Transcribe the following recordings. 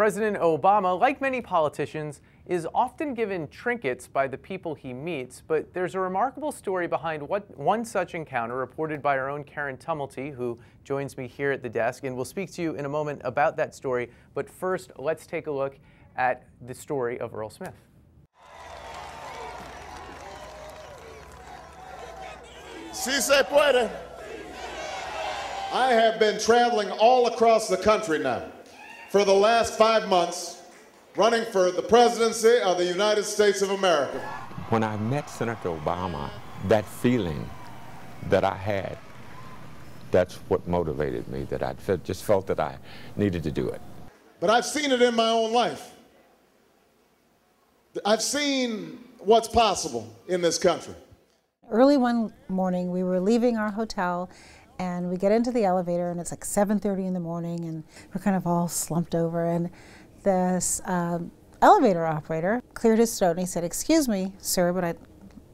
President Obama, like many politicians, is often given trinkets by the people he meets, but there's a remarkable story behind one such encounter reported by our own Karen Tumulty, who joins me here at the desk, and we'll speak to you in a moment about that story. But first, let's take a look at the story of Earl Smith. Si se puede. I have been traveling all across the country now for the last 5 months, running for the presidency of the United States of America. When I met Senator Obama, that feeling that I had, that's what motivated me, that I just felt that I needed to do it. But I've seen it in my own life. I've seen what's possible in this country. Early one morning, we were leaving our hotel, and we get into the elevator, and it's like 7:30 in the morning, and we're kind of all slumped over, and this elevator operator cleared his throat, and he said, "Excuse me, sir, but I'd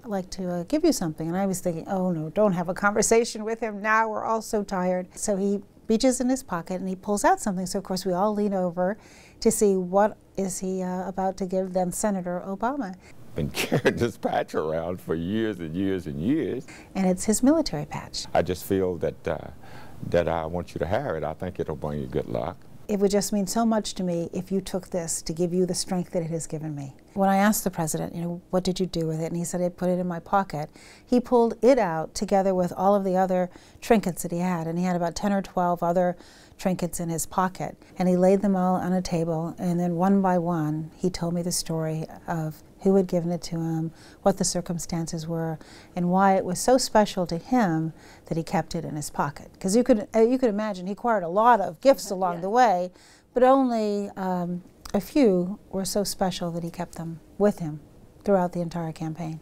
like to give you something." And I was thinking, oh no, don't have a conversation with him now, we're all so tired. So he reaches in his pocket, and he pulls out something, so of course we all lean over to see what is he about to give then Senator Obama. Been carrying this patch around for years and years and years. And it's his military patch. I just feel that I want you to have it. I think it'll bring you good luck. It would just mean so much to me if you took this to give you the strength that it has given me. When I asked the president, what did you do with it? And he said, I put it in my pocket. He pulled it out together with all of the other trinkets that he had. And he had about 10 or 12 other trinkets in his pocket. And he laid them all on a table. And then one by one, he told me the story of who had given it to him, what the circumstances were, and why it was so special to him that he kept it in his pocket. Because you could imagine he acquired a lot of gifts along the way, but only a few were so special that he kept them with him throughout the entire campaign.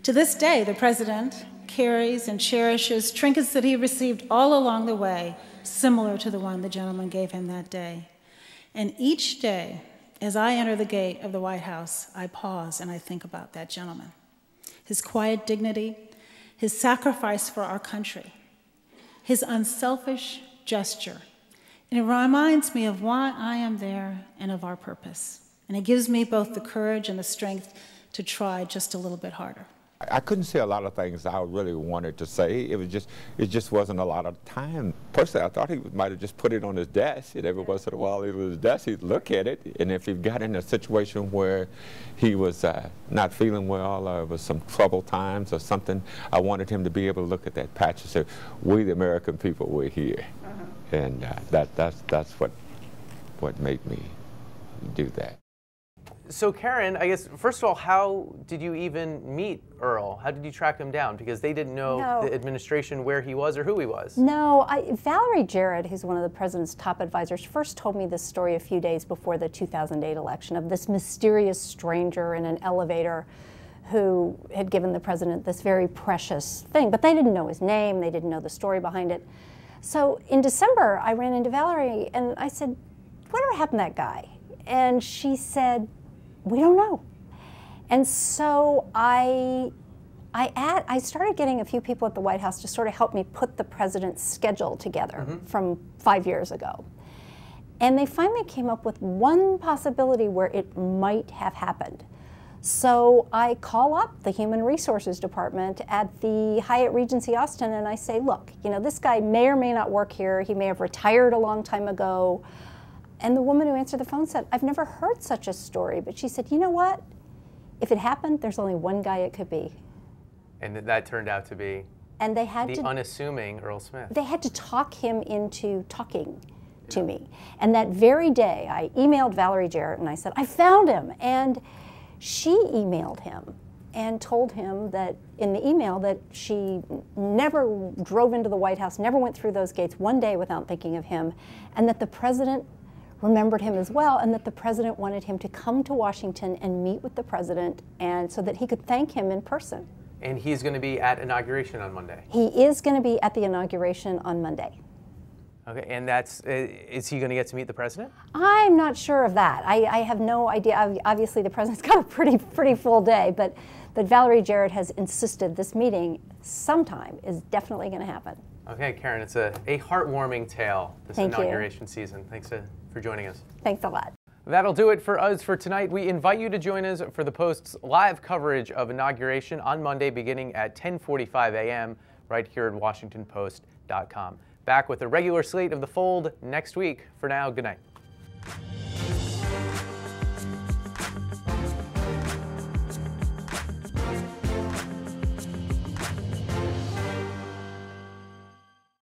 To this day, the president carries and cherishes trinkets that he received all along the way, similar to the one the gentleman gave him that day. And each day, as I enter the gate of the White House, I pause and I think about that gentleman. His quiet dignity, his sacrifice for our country, his unselfish gesture. And it reminds me of why I am there and of our purpose. And it gives me both the courage and the strength to try just a little bit harder. I couldn't say a lot of things I really wanted to say. It just wasn't a lot of time. Personally, I thought he might have just put it on his desk, and every once in a while, it was his desk, he'd look at it, and if he got in a situation where he was not feeling well, or it was some troubled times or something, I wanted him to be able to look at that patch and say, "We, the American people, we're here," and that's what made me do that. So Karen, I guess, first of all, how did you even meet Earl? How did you track him down? Because they didn't know the administration where he was or who he was. No, Valerie Jarrett, who's one of the president's top advisors, first told me this story a few days before the 2008 election of this mysterious stranger in an elevator who had given the president this very precious thing. But they didn't know his name, they didn't know the story behind it. So in December, I ran into Valerie and I said, "Whatever happened to that guy?" And she said, "We don't know." And so I started getting a few people at the White House to sort of help me put the president's schedule together from 5 years ago. And they finally came up with one possibility where it might have happened. So I call up the Human Resources Department at the Hyatt Regency Austin and I say, "Look, this guy may or may not work here. He may have retired a long time ago." And the woman who answered the phone said, "I've never heard such a story." But she said, "You know what? If it happened, there's only one guy it could be." And that turned out to be the unassuming Earl Smith. They had to talk him into talking to me. And that very day, I emailed Valerie Jarrett and I said, "I found him." And she emailed him and told him that in the email that she never drove into the White House, never went through those gates one day without thinking of him, and that the president remembered him as well, and that the president wanted him to come to Washington and meet with the president, and so that he could thank him in person. And he's going to be at inauguration on Monday. He is going to be at the inauguration on Monday. Okay, and is he going to get to meet the president? I'm not sure of that. I have no idea. Obviously, the president's got a pretty full day, but Valerie Jarrett has insisted this meeting sometime is definitely going to happen. Okay, Karen, it's a heartwarming tale, this Thank inauguration you. season. Thanks for joining us. Thanks a lot. That'll do it for us for tonight. We invite you to join us for the Post's live coverage of inauguration on Monday beginning at 10:45 a.m. right here at WashingtonPost.com. Back with a regular slate of The Fold next week. For now, good night.